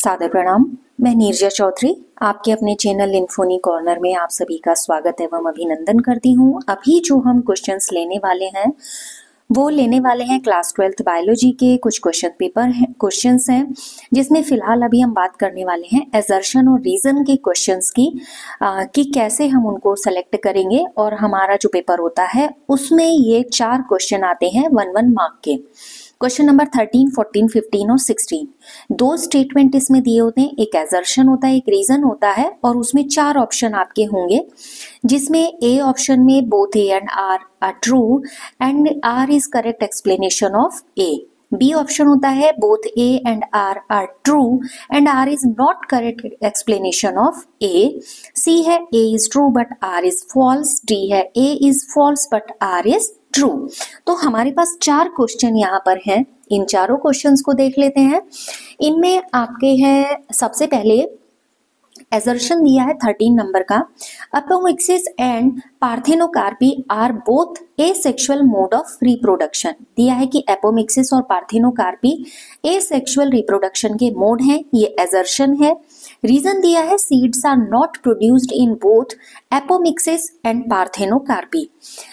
सादर प्रणाम। मैं नीरजा चौधरी आपके अपने चैनल इन्फोनी कॉर्नर में आप सभी का स्वागत एवं अभिनंदन करती हूँ। अभी जो हम क्वेश्चंस लेने वाले हैं वो लेने वाले हैं क्लास 12th बायोलॉजी के कुछ क्वेश्चंस हैं जिसमें फिलहाल अभी हम बात करने वाले हैं एजर्शन और रीजन के क्वेश्चंस की कि कैसे हम उनको सेलेक्ट करेंगे। और हमारा जो पेपर होता है उसमें ये 4 क्वेश्चन आते हैं 1 मार्क के। क्वेश्चन नंबर 13, 14, 15 और 16 दो स्टेटमेंट इसमें दिए होते हैं। एक एजर्शन होता है, एक रीजन होता है और उसमें 4 ऑप्शन आपके होंगे जिसमें ए ऑप्शन में both A and R are true and R is correct explanation of A. B option होता है both A and R are true and R is not correct explanation of A. C है A is true but R is false. D है A is false but R is true. तो हमारे पास 4 question यहाँ पर हैं। इन चारों questions को देख लेते हैं। इनमें आपके हैं सबसे पहले एजर्शन दिया है 13 नंबर का, apomixis and parthenocarpy are both asexual mode of reproduction. दिया है कि एपोमिक्सिस और पार्थेनोकार्पी एसेक्सुअल रिप्रोडक्शन के मोड हैं, ये एजर्शन है। रीजन दिया है seeds are not produced in both apomixis and parthenocarpy.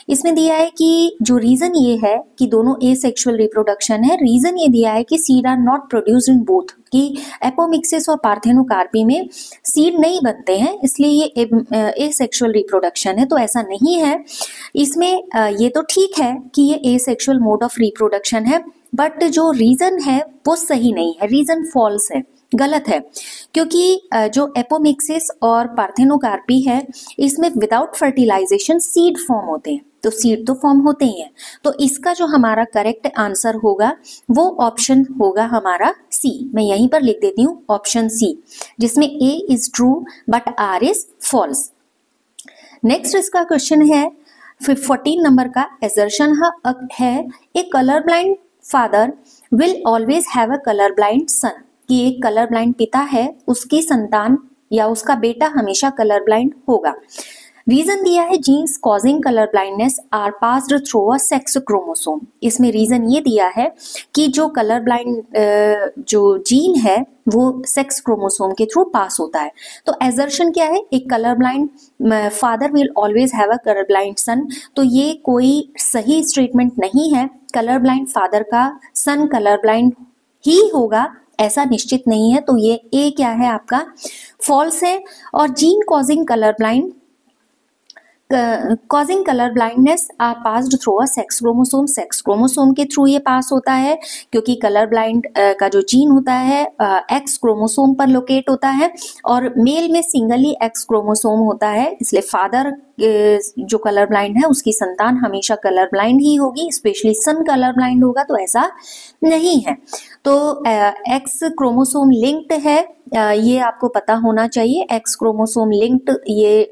इसमें दिया है कि जो रीजन ये है कि दोनों एसेक्सुअल रिप्रोडक्शन है, रीजन ये दिया है कि seed are not produced in both, कि एपोमिक्सिस और पार्थेनोकार्पी में सीड नहीं बनते हैं इसलिए ये एसेक्सुअल रिप्रोडक्शन है। तो ऐसा नहीं है। इसमें ये तो ठीक है कि ये एसेक्सुअल मोड ऑफ रिप्रोडक्शन है, बट जो रीजन है वो सही नहीं है, रीजन फॉल्स है, गलत है। क्योंकि जो एपोमिक्सिस और पार्थेनोकार्पी है इसमें विदाउट फर्टिलाइजेशन सीड फॉर्म होते हैं, तो सीड तो फॉर्म होते ही हैं। तो इसका जो हमारा करेक्ट आंसर होगा वो ऑप्शन होगा हमारा सी। मैं यहीं पर लिख देती हूँ ऑप्शन सी, जिसमें A is true but R is false. Next इसका क्वेश्चन है 14 नंबर का। एजर्शन है a colour blind father will always have a colour blind son, कि एक कलर ब्लाइंड पिता है उसकी संतान या उसका बेटा हमेशा कलर ब्लाइंड होगा। रीजन दिया है genes causing colour blindness are passed through a sex chromosome. इसमें रीजन ये दिया है कि जो कलर ब्लाइंड जो जीन है वो सेक्स क्रोमोसोम के थ्रू पास होता है। तो एजर्शन क्या है, एक colour blind father will always have a colour blind son, तो ये कोई सही स्टेटमेंट नहीं है। कलर ब्लाइंड फादर का सन कलर ब्लाइंड ही होगा ऐसा निश्चित नहीं है। तो ये ए क्या है आपका, फॉल्स है। और gene causing colour blindness are passed through a sex chromosome, sex chromosome के थ्रू ये पास होता है क्योंकि कलर ब्लाइंड का जो जीन होता है एक्स क्रोमोसोम पर लोकेट होता है और मेल में सिंगली एक्स क्रोमोसोम होता है, इसलिए फादर जो कलर ब्लाइंड है उसकी संतान हमेशा कलर ब्लाइंड ही होगी, स्पेशली सन कलर ब्लाइंड होगा तो ऐसा नहीं है। तो एक्स क्रोमोसोम लिंक्ड है, ये आपको पता होना चाहिए। एक्स क्रोमोसोम लिंक्ड ये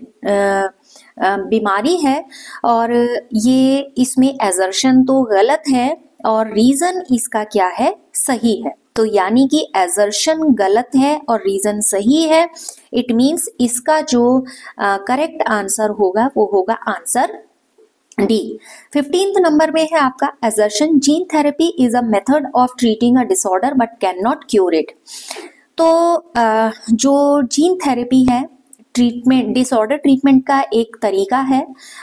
बीमारी है और ये इसमें एजर्शन तो गलत है और रीजन इसका क्या है, सही है। तो यानी कि एजर्शन गलत है और रीजन सही है। इट मीन्स इसका जो करेक्ट आंसर होगा वो होगा आंसर डी। 15th नंबर में है आपका assertion gene therapy is a method of treating a disorder but can not cure it. तो जो जीन थेरेपी है ट्रीटमेंट, डिसऑर्डर ट्रीटमेंट का एक तरीका है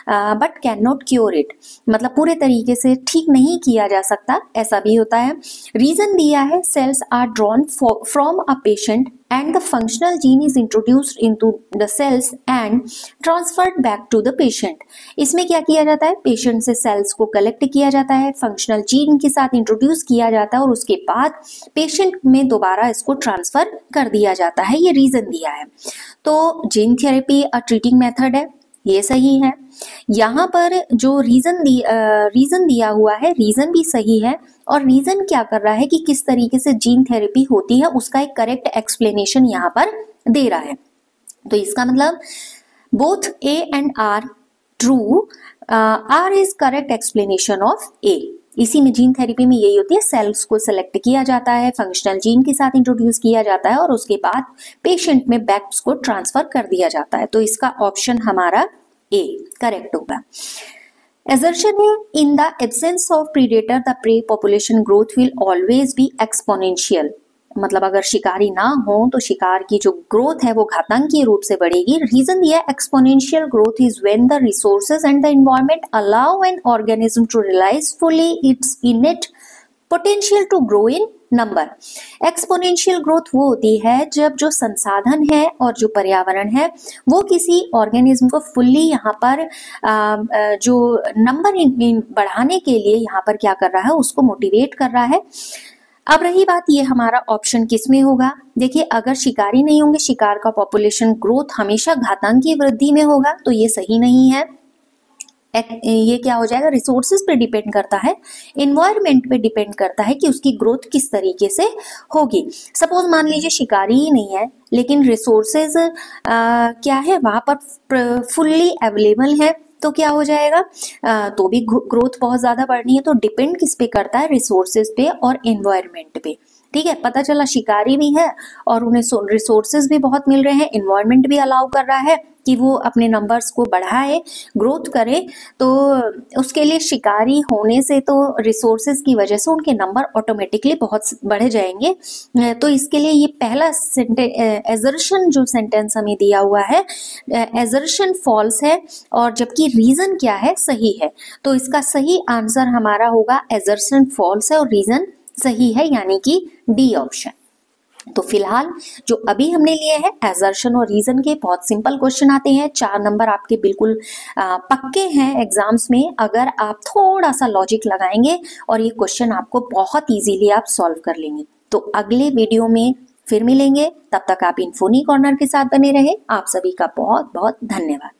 but can not cure it, मतलब पूरे तरीके से ठीक नहीं किया जा सकता, ऐसा भी होता है। रीजन दिया है cells are drawn from a patient and the functional gene is introduced into the cells and transferred back to the patient। इसमें क्या किया जाता है, पेशेंट से सेल्स को कलेक्ट किया जाता है, फंक्शनल जीन के साथ इंट्रोड्यूस किया जाता है और उसके बाद पेशेंट में दोबारा इसको ट्रांसफर कर दिया जाता है, ये रीजन दिया है। तो जीन थेरेपी अ ट्रीटिंग मेथड है, ये सही है। यहाँ पर जो रीजन दिया हुआ है, रीजन भी सही है और रीजन क्या कर रहा है कि किस तरीके से जीन थेरेपी होती है उसका एक करेक्ट एक्सप्लेनेशन यहाँ पर दे रहा है। तो इसका मतलब both A and R true, R is correct explanation of A. इसी में जीन थेरेपी में यही होती है, सेल्स को सेलेक्ट किया जाता है, फंक्शनल जीन के साथ इंट्रोड्यूस किया जाता है और उसके बाद पेशेंट में बैक को ट्रांसफर कर दिया जाता है। तो इसका ऑप्शन हमारा ए करेक्ट होगा। Assertion है in the absence of predator the prey population growth will always be exponential। मतलब अगर शिकारी ना हो तो शिकार की जो ग्रोथ है वो घातांकीय रूप से बढ़ेगी। रीजन दिया है exponential growth is when the resources and the environment allow an organism to realise fully its innate potential to grow in number. Exponential growth वो होती है जब जो संसाधन है और जो पर्यावरण है वो किसी ऑर्गेनिज्म को फुल्ली यहाँ पर जो नंबर बढ़ाने के लिए यहाँ पर क्या कर रहा है, उसको मोटिवेट कर रहा है। अब रही बात, ये हमारा ऑप्शन किस में होगा? देखिए, अगर शिकारी नहीं होंगे, शिकार का पॉपुलेशन ग्रोथ हमेशा घातांकीय वृद्धि में होगा, तो ये सही नहीं है। ये क्या हो जाएगा, रिसोर्सेज पे डिपेंड करता है, एनवायरनमेंट पे डिपेंड करता है कि उसकी ग्रोथ किस तरीके से होगी। सपोज मान लीजिए शिकारी ही नहीं है लेकिन रिसोर्सेज क्या है वहां पर फुल्ली अवेलेबल है, तो क्या हो जाएगा, तो भी ग्रोथ बहुत ज्यादा बढ़नी है। तो डिपेंड किस पे करता है, रिसोर्सेज पे और एनवायरनमेंट पे। ठीक है, पता चला शिकारी भी है और उन्हें रिसोर्सेज भी बहुत मिल रहे हैं, एनवायरनमेंट भी अलाउ कर रहा है कि वो अपने नंबर्स को बढ़ाए, ग्रोथ करे। तो उसके लिए शिकारी होने से तो रिसोर्सेज की वजह से उनके नंबर ऑटोमेटिकली बहुत बढ़ जाएंगे। तो इसके लिए ये पहला एजर्शन जो सेंटेंस हमें दिया हुआ है, एजर्शन फॉल्स है और जबकि रीजन क्या है, सही है। तो इसका सही आंसर हमारा होगा एजर्शन फॉल्स है और रीजन सही है, यानी कि डी ऑप्शन। तो फिलहाल जो अभी हमने लिए हैं एजर्शन और रीजन के बहुत सिंपल क्वेश्चन आते हैं, 4 नंबर आपके बिल्कुल पक्के हैं एग्जाम्स में अगर आप थोड़ा सा लॉजिक लगाएंगे और ये क्वेश्चन आपको बहुत इजीली आप सॉल्व कर लेंगे। तो अगले वीडियो में फिर मिलेंगे, तब तक आप इन्फोनी कॉर्नर के साथ बने रहे। आप सभी का बहुत बहुत धन्यवाद।